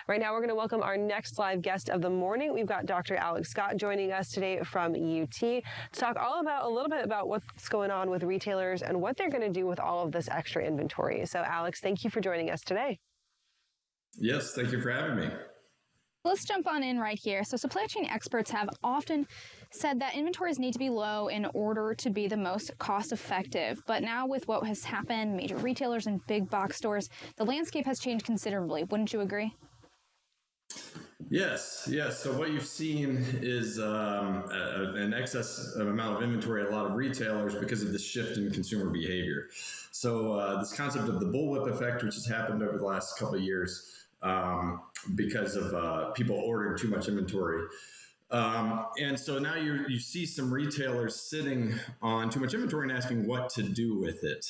Right now, we're going to welcome our next live guest of the morning. We've got Dr. Alex Scott joining us today from UT to talk a little bit about what's going on with retailers and what they're going to do with all of this extra inventory. So, Alex, thank you for joining us today. Yes, thank you for having me. Let's jump on in right here. So supply chain experts have often said that inventories need to be low in order to be the most cost effective. But now with what has happened, major retailers and big box stores, the landscape has changed considerably. Wouldn't you agree? Yes. So what you've seen is an excess amount of inventory at a lot of retailers because of the shift in consumer behavior. So this concept of the bullwhip effect, which has happened over the last couple of years, because of people ordering too much inventory. And so now you see some retailers sitting on too much inventory and asking what to do with it,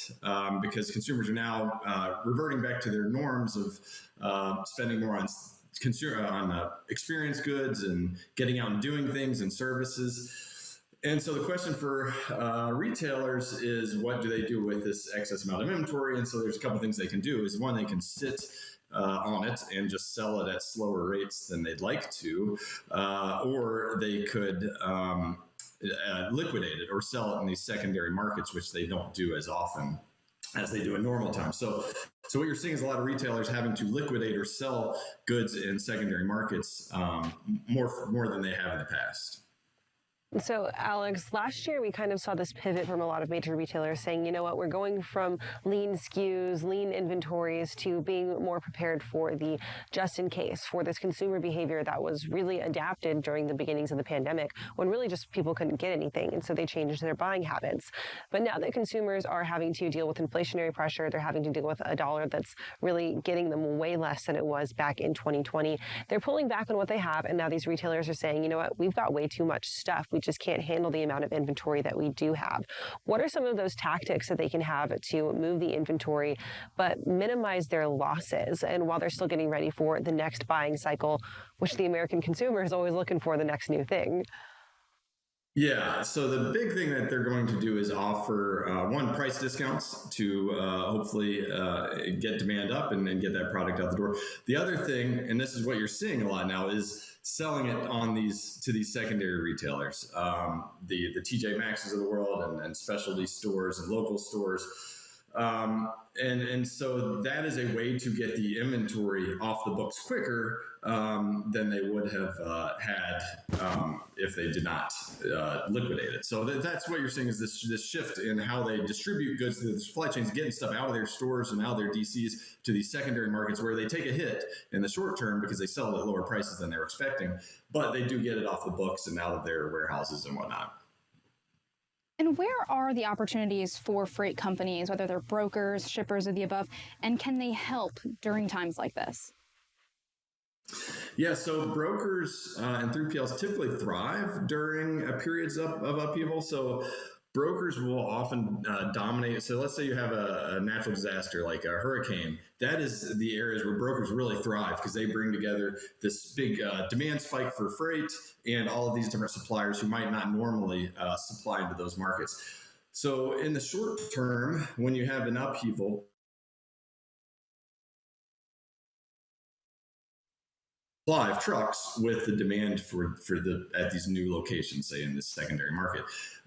because consumers are now reverting back to their norms of spending more on experience goods and getting out and doing things and services. And so the question for retailers is, what do they do with this excess amount of inventory? And so there's a couple of things they can do. Is one, they can sit on it and just sell it at slower rates than they'd like to, or they could liquidate it or sell it in these secondary markets, which they don't do as often as they do in normal times. So what you're seeing is a lot of retailers having to liquidate or sell goods in secondary markets more than they have in the past. So, Alex, last year we kind of saw this pivot from a lot of major retailers saying, you know what, we're going from lean SKUs, lean inventories to being more prepared for the just in case, for this consumer behavior that was really adapted during the beginnings of the pandemic when really just people couldn't get anything. And so they changed their buying habits. But now that consumers are having to deal with inflationary pressure, they're having to deal with a dollar that's really getting them way less than it was back in 2020. They're pulling back on what they have. And now these retailers are saying, you know what, we've got way too much stuff. We just can't handle the amount of inventory that we do have. What are some of those tactics that they can have to move the inventory but minimize their losses, and while they're still getting ready for the next buying cycle, which the American consumer is always looking for the next new thing? Yeah, so the big thing that they're going to do is offer one, price discounts to hopefully get demand up and get that product out the door. The other thing, and this is what you're seeing a lot now, is selling it on to these secondary retailers, the TJ Maxx's of the world and specialty stores and local stores. And so that is a way to get the inventory off the books quicker than they would have had if they did not liquidate it. So that's what you're seeing is this shift in how they distribute goods through the supply chains, getting stuff out of their stores and out of their DCs to these secondary markets where they take a hit in the short term because they sell it at lower prices than they're expecting, but they do get it off the books and out of their warehouses and whatnot. And where are the opportunities for freight companies, whether they're brokers, shippers, or the above, and can they help during times like this? Yeah, so brokers and 3PLs typically thrive during periods of upheaval. So brokers will often dominate. So let's say you have a natural disaster like a hurricane. That is the areas where brokers really thrive because they bring together this big demand spike for freight and all of these different suppliers who might not normally supply into those markets. So in the short term, when you have an upheaval, supply of trucks with the demand at these new locations, say in this secondary market.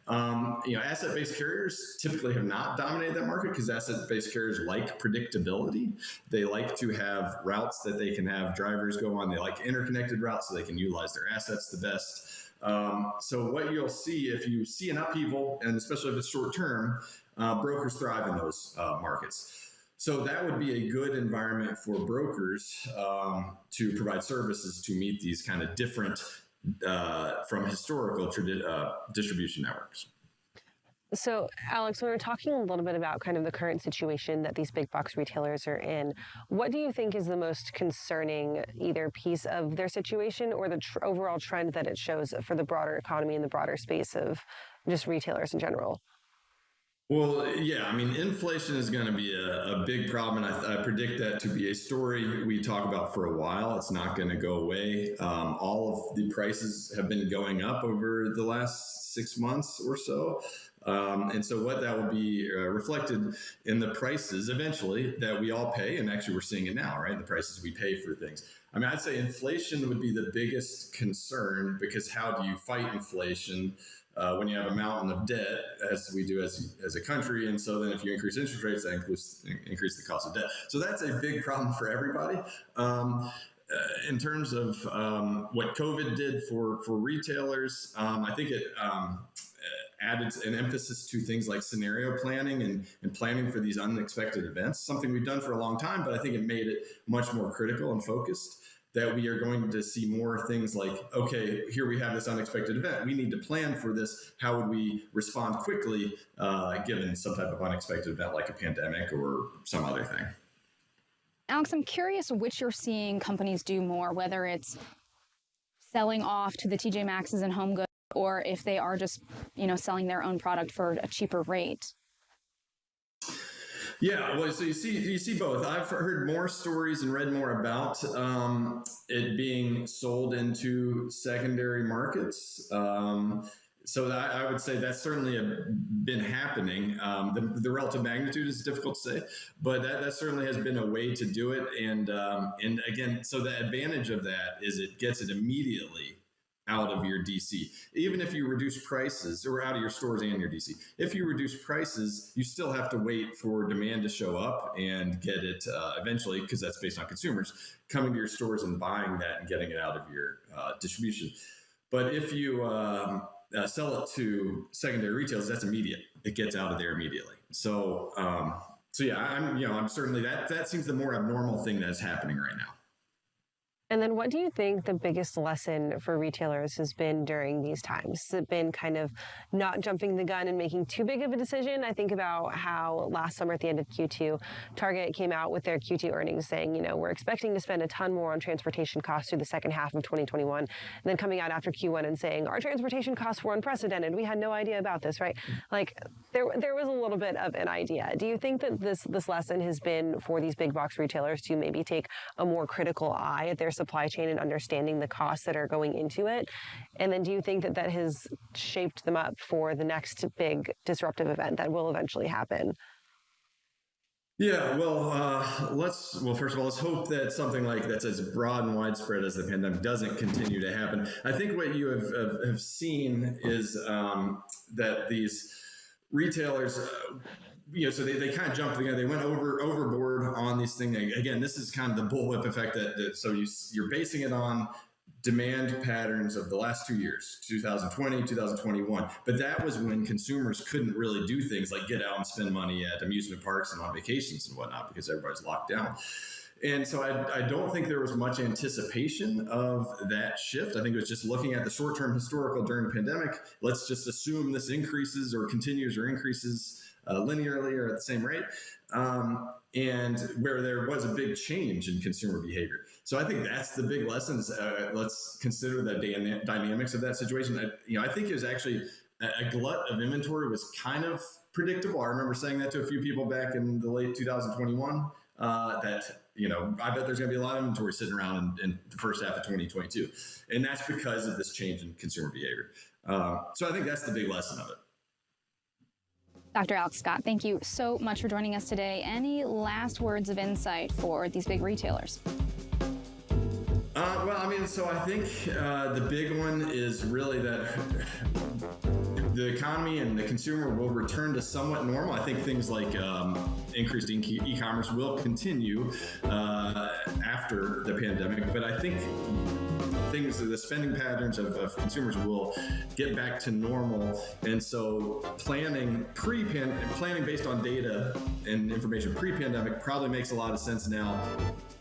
Asset-based carriers typically have not dominated that market because asset-based carriers like predictability. They like to have routes that they can have drivers go on. They like interconnected routes so they can utilize their assets the best. So what you'll see if you see an upheaval, and especially if it's short term, brokers thrive in those markets. So that would be a good environment for brokers to provide services to meet these kind of different from historical distribution networks. So, Alex, when we're talking a little bit about kind of the current situation that these big box retailers are in, what do you think is the most concerning either piece of their situation or the overall trend that it shows for the broader economy and the broader space of just retailers in general? Well, yeah, I mean, inflation is going to be a big problem. And I predict that to be a story we talk about for a while. It's not going to go away. All of the prices have been going up over the last 6 months or so. And so what that will be reflected in the prices eventually that we all pay. And actually, we're seeing it now, right? The prices we pay for things. I mean, I'd say inflation would be the biggest concern, because how do you fight inflation when you have a mountain of debt, as we do as a country? And so then if you increase interest rates, that increase the cost of debt. So that's a big problem for everybody. In terms of what COVID did for retailers, I think it added an emphasis to things like scenario planning and planning for these unexpected events, something we've done for a long time, but I think it made it much more critical and focused, that we are going to see more things like, okay, here we have this unexpected event. We need to plan for this. How would we respond quickly given some type of unexpected event like a pandemic or some other thing? Alex, I'm curious which you're seeing companies do more, whether it's selling off to the TJ Maxx's and Home Goods, or if they are just, selling their own product for a cheaper rate. Yeah, well, so you see both. I've heard more stories and read more about it being sold into secondary markets. So I would say that's certainly been happening. The relative magnitude is difficult to say, but that certainly has been a way to do it. And again, so the advantage of that is it gets it immediately out of your DC. Even if you reduce prices, or out of your stores and your DC. If you reduce prices, you still have to wait for demand to show up and get it eventually, because that's based on consumers coming to your stores and buying that and getting it out of your distribution. But if you sell it to secondary retailers, that's immediate. It gets out of there immediately. So yeah, I'm certainly that seems the more abnormal thing that's happening right now. And then what do you think the biggest lesson for retailers has been during these times? Has it been kind of not jumping the gun and making too big of a decision? I think about how last summer at the end of Q2, Target came out with their Q2 earnings saying, we're expecting to spend a ton more on transportation costs through the second half of 2021. And then coming out after Q1 and saying, our transportation costs were unprecedented. We had no idea about this, right? Like there was a little bit of an idea. Do you think that this lesson has been for these big box retailers to maybe take a more critical eye at their supply chain and understanding the costs that are going into it? And then do you think that has shaped them up for the next big disruptive event that will eventually happen? Yeah, well, first of all, let's hope that something like that's as broad and widespread as the pandemic doesn't continue to happen. I think what you have seen is that these retailers, so they kind of jumped together. They went overboard on these things. Again, this is kind of the bullwhip effect so you're basing it on demand patterns of the last 2 years, 2020, 2021. But that was when consumers couldn't really do things like get out and spend money at amusement parks and on vacations and whatnot, because everybody's locked down. And so I don't think there was much anticipation of that shift. I think it was just looking at the short-term historical during the pandemic. Let's just assume this increases or continues or increases linearly or at the same rate, and where there was a big change in consumer behavior. So I think that's the big lesson. Let's consider the dynamics of that situation. I think it was actually a glut of inventory was kind of predictable. I remember saying that to a few people back in the late 2021, that I bet there's going to be a lot of inventory sitting around in the first half of 2022. And that's because of this change in consumer behavior. So I think that's the big lesson of it. Dr. Alex Scott, thank you so much for joining us today. Any last words of insight for these big retailers? So I think the big one is really that the economy and the consumer will return to somewhat normal. I think things like increased e-commerce will continue after the pandemic, but I think the spending patterns of consumers will get back to normal. And so planning based on data and information pre-pandemic probably makes a lot of sense now,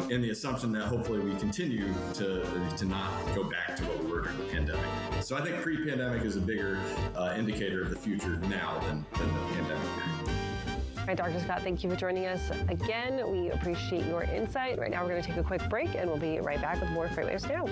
in the assumption that hopefully we continue to not go back to what we were during the pandemic. So I think pre-pandemic is a bigger indicator of the future now than the pandemic period. All right, Dr. Scott, thank you for joining us again. We appreciate your insight. Right now, we're going to take a quick break, and we'll be right back with more FreightWaves Now.